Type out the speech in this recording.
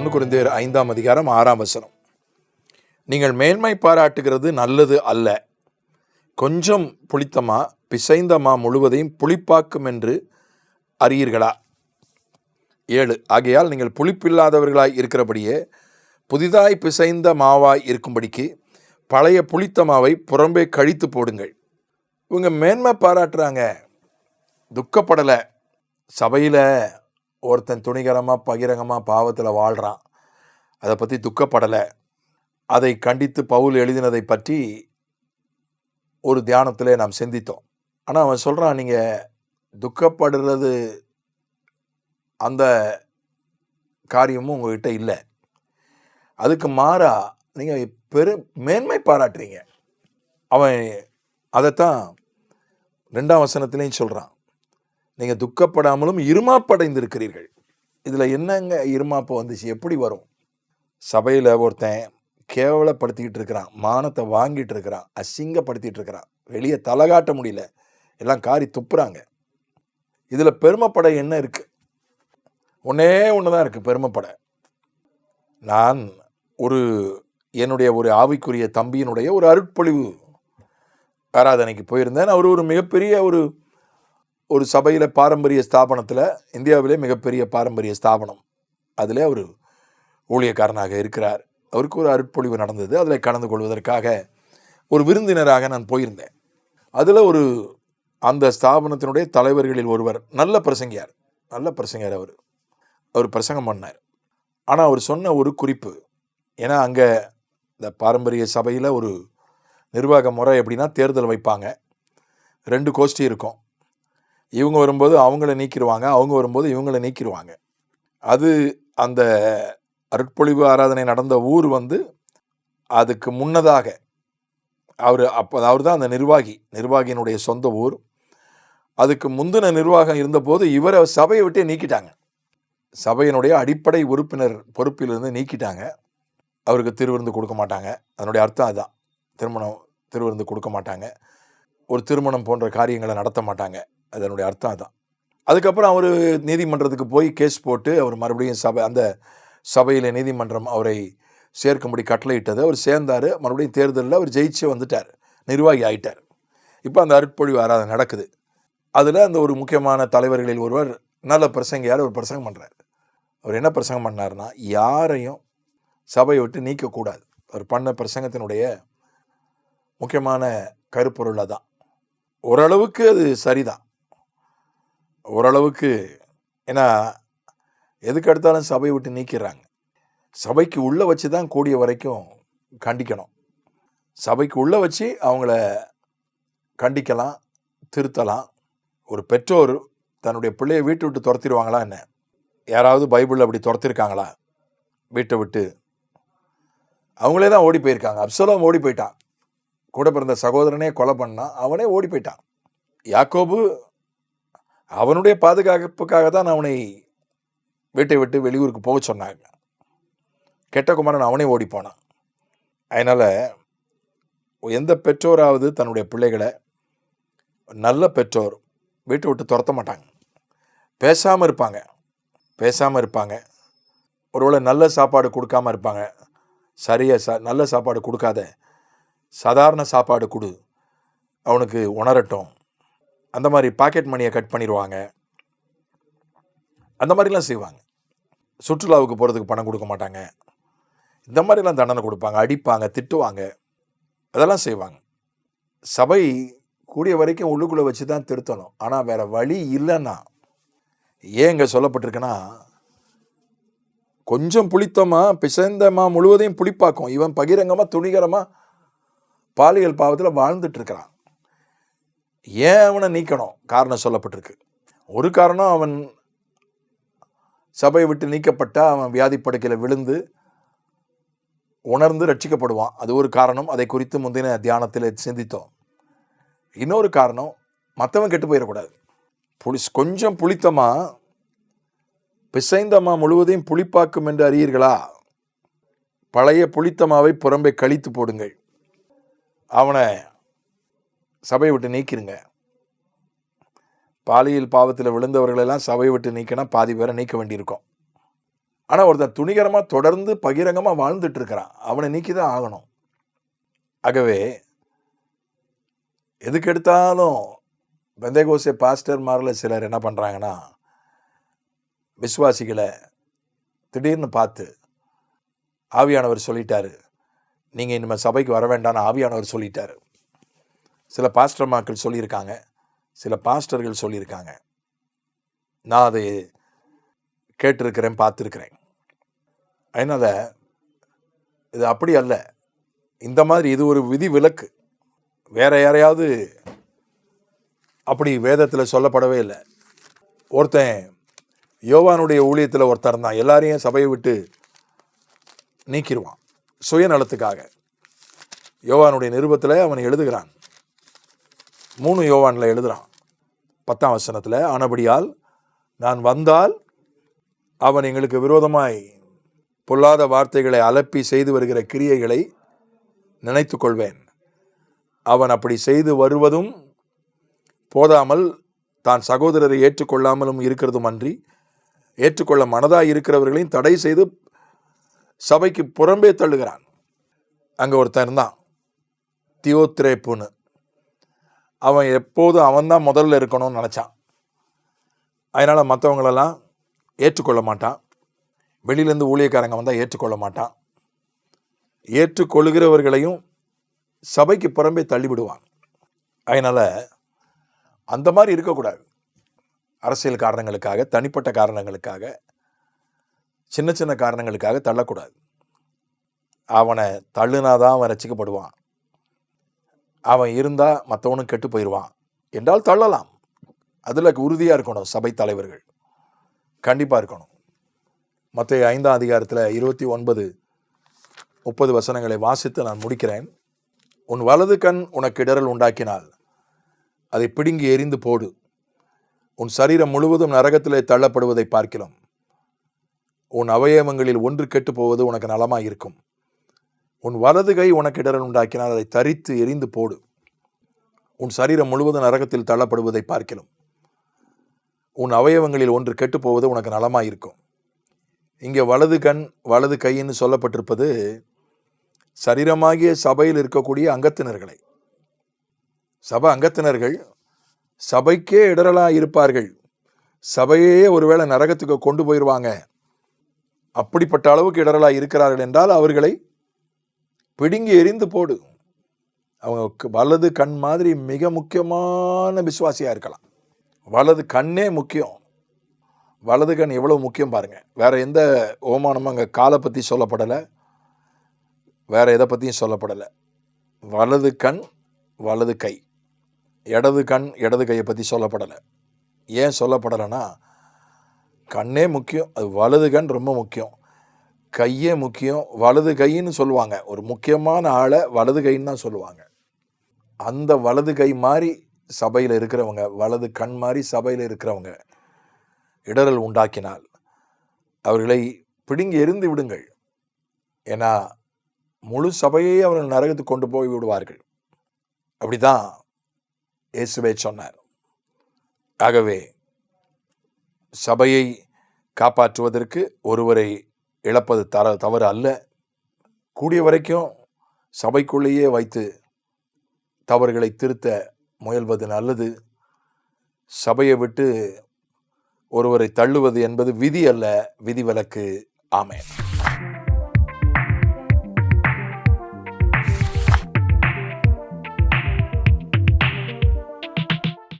1 கொரிந்தியர் 5ஆம் அதிகாரம் 6ஆம் வசனம். நீங்கள் மேன்மை பாராட்டுகிறது நல்லது அல்ல. கொஞ்சம் புளித்தமா பிசைந்தமா முழுவதையும் புளிப்பாக்கும் என்று அறியீர்களா? 7. ஆகையால் நீங்கள் புளிப்பில்லாதவர்களாய் இருக்கிறபடியே புதிதாய் பிசைந்த மாவாய் இருக்கும்படிக்கு பழைய புளித்த மாவை புறம்பே கழித்து போடுங்கள். இவங்க மேன்மை பாராட்டுறாங்க, துக்கப்படலை. சபையில் ஒருத்தன் துணிகரமாக பகிரங்கமாக பாவத்தில் வாழ்கிறான், அதை பற்றி துக்கப்படலை. அதை கண்டித்து பவுல் எழுதினதை பற்றி ஒரு தியானத்தில் நாம் சிந்தித்தோம். ஆனால் அவன் சொல்கிறான், நீங்கள் துக்கப்படுறது அந்த காரியமும் உங்கள்கிட்ட இல்லை, அதுக்கு மாறா நீங்கள் மேன்மை பாராட்டுறீங்க. அவன் அதைத்தான் 2ஆம் வசனத்திலையும் சொல்கிறான், நீங்கள் துக்கப்படாமலும் இருமாப்படைந்திருக்கிறீர்கள். இதில் என்னங்க இருமாப்பு வந்துச்சு, எப்படி வரும்? சபையில் ஒருத்தன் கேவலப்படுத்திக்கிட்டு இருக்கிறான், மானத்தை வாங்கிட்டு இருக்கிறான், அசிங்கப்படுத்திட்டு இருக்கிறான், வெளியே தலை காட்ட முடியல, எல்லாம் காரி துப்புறாங்க. இதில் பெருமைப்பட என்ன இருக்குது? ஒன்றே ஒன்று தான் இருக்குது பெருமைப்பட. நான் என்னுடைய ஒரு ஆவிக்குரிய தம்பியினுடைய ஒரு அருட்பொழிவு ஆராதனைக்கு போயிருந்தேன். அவர் ஒரு மிகப்பெரிய ஒரு சபையில் பாரம்பரிய ஸ்தாபனத்தில், இந்தியாவிலே மிகப்பெரிய பாரம்பரிய ஸ்தாபனம், அதில் அவர் ஊழியக்காரனாக இருக்கிறார். அவருக்கு ஒரு அருட்பொழிவு நடந்தது. அதில் கலந்து கொள்வதற்காக ஒரு விருந்தினராக நான் போயிருந்தேன். அதில் அந்த ஸ்தாபனத்தினுடைய தலைவர்களில் ஒருவர், நல்ல பிரசங்கியார். அவர் பிரசங்கம் பண்ணார். ஆனால் அவர் சொன்ன ஒரு குறிப்பு, ஏன்னா அங்கே இந்த பாரம்பரிய சபையில் ஒரு நிர்வாக முறை எப்படின்னா, தேர்தல் வைப்பாங்க, 2 கோஷ்டி இருக்கும். இவங்க வரும்போது அவங்கள நீக்கிடுவாங்க, அவங்க வரும்போது இவங்கள நீக்கிடுவாங்க. அது அந்த அருட்பொழிவு ஆராதனை நடந்த ஊர் அதுக்கு முன்னதாக அவர் தான் அந்த நிர்வாகியினுடைய சொந்த ஊர். அதுக்கு முந்தின நிர்வாகம் இருந்தபோது இவரை சபையை விட்டே நீக்கிட்டாங்க. சபையினுடைய அடிப்படை உறுப்பினர் பொறுப்பிலிருந்து நீக்கிட்டாங்க. அவருக்கு திருவிருந்து கொடுக்க மாட்டாங்க. அதனுடைய அர்த்தம் அதுதான், திருவிருந்து கொடுக்க மாட்டாங்க, ஒரு திருமணம் போன்ற காரியங்களை நடத்த மாட்டாங்க. அதனுடைய அர்த்தம் அதுதான். அதுக்கப்புறம் அவர் நீதிமன்றத்துக்கு போய் கேஸ் போட்டு அவர் மறுபடியும் அந்த சபையில் நீதிமன்றம் அவரை சேர்க்கும்படி கட்டளையிட்டது. அவர் சேர்ந்தார். மறுபடியும் தேர்தலில் அவர் ஜெயிச்சு வந்துட்டார், நிர்வாகி ஆயிட்டார். இப்போ அந்த அருட்பொழிவு ஆராதனை நடக்குது. அதில் அந்த ஒரு முக்கியமான தலைவர்களில் ஒருவர், நல்ல பிரசங்கியார், ஒரு பிரசங்கம் பண்ணுறார். அவர் என்ன பிரசங்கம் பண்ணார்னா, யாரையும் சபையை விட்டு நீக்கக்கூடாது. அவர் பண்ண பிரசங்கத்தினுடைய முக்கியமான கருப்பொருள் தான். ஓரளவுக்கு அது சரிதான், ஓரளவுக்கு. ஏன்னா எதுக்கு எடுத்தாலும் சபையை விட்டு நீக்கிறாங்க. சபைக்கு உள்ளே வச்சு தான் கூடிய வரைக்கும் கண்டிக்கணும். சபைக்கு உள்ளே வச்சு அவங்கள கண்டிக்கலாம், திருத்தலாம். ஒரு பெற்றோர் தன்னுடைய பிள்ளையை வீட்டை விட்டு துரத்திடுவாங்களா என்ன? யாராவது பைபிளில் அப்படி துரத்திருக்காங்களா? வீட்டை விட்டு அவங்களே தான் ஓடி போயிருக்காங்க. அப்சலோம் ஓடி போயிட்டான், கூட பிறந்த சகோதரனே கொலை பண்ணான், அவனே ஓடி போயிட்டான். யாக்கோபு அவனுடைய பாதுகாப்புக்காக தான் அவனை வீட்டை விட்டு வெளியூருக்கு போக சொன்னாங்க. கெட்ட குமாரன் அவனே ஓடி போனான். அதனால் எந்த பெற்றோராவது தன்னுடைய பிள்ளைகளை, நல்ல பெற்றோர், வீட்டை விட்டு துரத்த மாட்டாங்க. பேசாமல் இருப்பாங்க. ஒருவேளை நல்ல சாப்பாடு கொடுக்காமல் இருப்பாங்க. நல்ல சாப்பாடு கொடுக்காத, சாதாரண சாப்பாடு கொடு, அவனுக்கு உணரட்டும். அந்த மாதிரி பாக்கெட் மணியை கட் பண்ணிடுவாங்க. அந்த மாதிரிலாம் செய்வாங்க. சுற்றுலாவுக்கு போகிறதுக்கு பணம் கொடுக்க மாட்டாங்க. இந்த மாதிரிலாம் தண்டனை கொடுப்பாங்க, அடிப்பாங்க, திட்டுவாங்க, அதெல்லாம் செய்வாங்க. சபை கூடிய வரைக்கும் உள்ளுக்குள்ளே வச்சு தான் திருத்தணும். ஆனால் வேறு வழி இல்லைன்னா, ஏன் இங்கே சொல்லப்பட்டிருக்குன்னா, கொஞ்சம் புளித்தமா பிசைந்தமா முழுவதையும் புளிப்பாக்கும். இவன் பகிரங்கமாக துணிகரமாக பாலியல் பாவத்தில் வாழ்ந்துட்டு இருக்கிறான். ஏன் அவனை நீக்கணும்? காரணம் சொல்லப்பட்டிருக்கு. ஒரு காரணம், அவன் சபையை விட்டு நீக்கப்பட்டால் அவன் வியாதி படுக்கையில் விழுந்து உணர்ந்து ரட்சிக்கப்படுவான். அது ஒரு காரணம். அதை குறித்து முந்தின தியானத்தில் சிந்தித்தோம். இன்னொரு காரணம், மற்றவன் கெட்டு போயிடக்கூடாது. கொஞ்சம் புளித்தமா பிசைந்தமா முழுவதையும் புளிப்பாக்கும் என்று அறியீர்களா? பழைய புளித்தமாவை புறம்பே கழித்து போடுங்கள். அவனை சபையை விட்டு நீக்கிருங்க. பாலியல் பாவத்தில் விழுந்தவர்களெல்லாம் சபையை விட்டு நீக்கினா பாதி பேரை நீக்க வேண்டியிருக்கும். ஆனால் ஒருத்தன் துணிகரமாக தொடர்ந்து பகிரங்கமாக வாழ்ந்துட்டு இருக்கிறான், அவனை நீக்கி தான் ஆகணும். ஆகவே எதுக்கு எடுத்தாலும் பெந்தேகோஸ்தே பாஸ்டர்மாரில் சிலர் என்ன பண்ணுறாங்கன்னா, விசுவாசிகளை திடீர்னு பார்த்து ஆவியானவர் சொல்லிட்டாரு, நீங்கள் இனிமேல் சபைக்கு வர வேண்டாம்னு ஆவியானவர் சொல்லிட்டாரு. சில பாஸ்டர்மாக்கள் சொல்லியிருக்காங்க, சில பாஸ்டர்கள் சொல்லியிருக்காங்க. நான் அதை கேட்டிருக்கிறேன், பார்த்துருக்கிறேன். அதனால் இது அப்படி அல்ல. இந்த மாதிரி இது ஒரு விதி விலக்கு. வேற யாரையாவது அப்படி வேதத்தில் சொல்லப்படவே இல்லை. ஒருத்தன் யோவானுடைய ஊழியத்தில் ஒருத்தர் இருந்தான், எல்லாரையும் சபையை விட்டு நீக்கிடுவான் சுயநலத்துக்காக. யோவானுடைய நிருபத்தில் அவன் எழுதுகிறான், 3 யோவானில் எழுதுகிறான் 10ஆம் வசனத்தில், ஆனபடியால் நான் வந்தால் அவன் எங்களுக்கு விரோதமாய் பொல்லாத வார்த்தைகளை அலப்பி செய்து வருகிற கிரியைகளை நினைத்து கொள்வேன். அவன் அப்படி செய்து வருவதும் போதாமல் தான் சகோதரரை ஏற்றுக்கொள்ளாமலும் இருக்கிறதும் அன்றி, ஏற்றுக்கொள்ள மனதாய் இருக்கிறவர்களையும் தடை செய்து சபைக்கு புறம்பே தள்ளுகிறான். அங்கே ஒருத்தன் இருந்தான், தியோத்ரேப்புன்னு. அவன் எப்போதும் அவன்தான் முதல்ல இருக்கணும்னு நினச்சான். அதனால் மற்றவங்களெல்லாம் ஏற்றுக்கொள்ள மாட்டான். வெளியிலேருந்து ஊழியக்காரங்க வந்தால் ஏற்றுக்கொள்ள மாட்டான். ஏற்றுக்கொள்கிறவர்களையும் சபைக்கு புறம்பே தள்ளிவிடுவான். அதனால் அந்த மாதிரி இருக்கக்கூடாது. அரசியல் காரணங்களுக்காக, தனிப்பட்ட காரணங்களுக்காக, சின்ன சின்ன காரணங்களுக்காக தள்ளக்கூடாது. அவனை தள்ளுனாதான் அவன் ரசிக்கப்படுவான். அவன் இருந்தால் மற்றவனும் கெட்டு போயிடுவான் என்றால் தள்ளலாம். அதில் உறுதியாக இருக்கணும். சபை தலைவர்கள் கண்டிப்பாக இருக்கணும். மத்தேயு 5ஆம் அதிகாரத்தில் 29-30 வசனங்களை வாசித்து நான் முடிக்கிறேன். உன் வலது கண் உனக்கு இடறல் உண்டாக்கினால் அதை பிடுங்கி எறிந்து போடு. உன் சரீரம் முழுவதும் நரகத்திலே தள்ளப்படுவதை பார்க்கலாம். உன் அவயவங்களில் ஒன்று கெட்டு போவது உனக்கு நலமாய் இருக்கும். உன் வலது கை உனக்கு இடறல் உண்டாக்கினால் அதை தரித்து எறிந்து போடு. உன் சரீரம் முழுவதும் நரகத்தில் தள்ளப்படுவதை பார்க்கலாம். உன் அவயவங்களில் ஒன்று கெட்டு போவது உனக்கு நலமாய் இருக்கும். இங்கே வலது கண் வலது கைன்னு சொல்லப்பட்டிருப்பது சரீரமாகிய சபையில் இருக்கக்கூடிய அங்கத்தினர்களை. சபை அங்கத்தினர்கள் சபைக்கே இடரலாக இருப்பார்கள். சபையே ஒருவேளை நரகத்துக்கு கொண்டு போயிடுவாங்க. அப்படிப்பட்ட அளவுக்கு இடரலாக இருக்கிறார்கள் என்றால் அவர்களை பிடுங்கி எறிந்து போடு. அவங்க வலது கண் மாதிரி மிக முக்கியமான விசுவாசியாக இருக்கலாம். வலது கண்ணே முக்கியம். வலது கண் எவ்வளவு முக்கியம் பாருங்கள். வேற எந்த ஓமானமும் அங்கே காலை பற்றி சொல்லப்படலை, வேற எதை பற்றியும் சொல்லப்படலை. வலது கண் வலது கை, இடது கண் இடது கையை பற்றி சொல்லப்படலை. ஏன் சொல்லப்படலைன்னா கண்ணே முக்கியம், அது வலது கண் ரொம்ப முக்கியம், கையே முக்கியம். வலது கைன்னு சொல்லுவாங்க, ஒரு முக்கியமான ஆளை வலது கைன்னு தான் சொல்லுவாங்க. அந்த வலது கை மாதிரி சபையில் இருக்கிறவங்க, வலது கண் மாதிரி சபையில் இருக்கிறவங்க இடரல் உண்டாக்கினால் அவர்களை பிடுங்கி எறிந்து விடுங்கள். ஏன்னா முழு சபையை அவர்கள் நரகத்துக்கு கொண்டு போய் விடுவார்கள். அப்படிதான் இயேசுவே சொன்னார். ஆகவே சபையை காப்பாற்றுவதற்கு ஒருவரை இழப்பது தவறு அல்ல. கூடிய வரைக்கும் சபைக்குள்ளேயே வைத்து தவறுகளை திருத்த முயல்வது நல்லது. சபையை விட்டு ஒருவரை தள்ளுவது என்பது விதி அல்ல, விதிவிலக்கு. ஆமென்.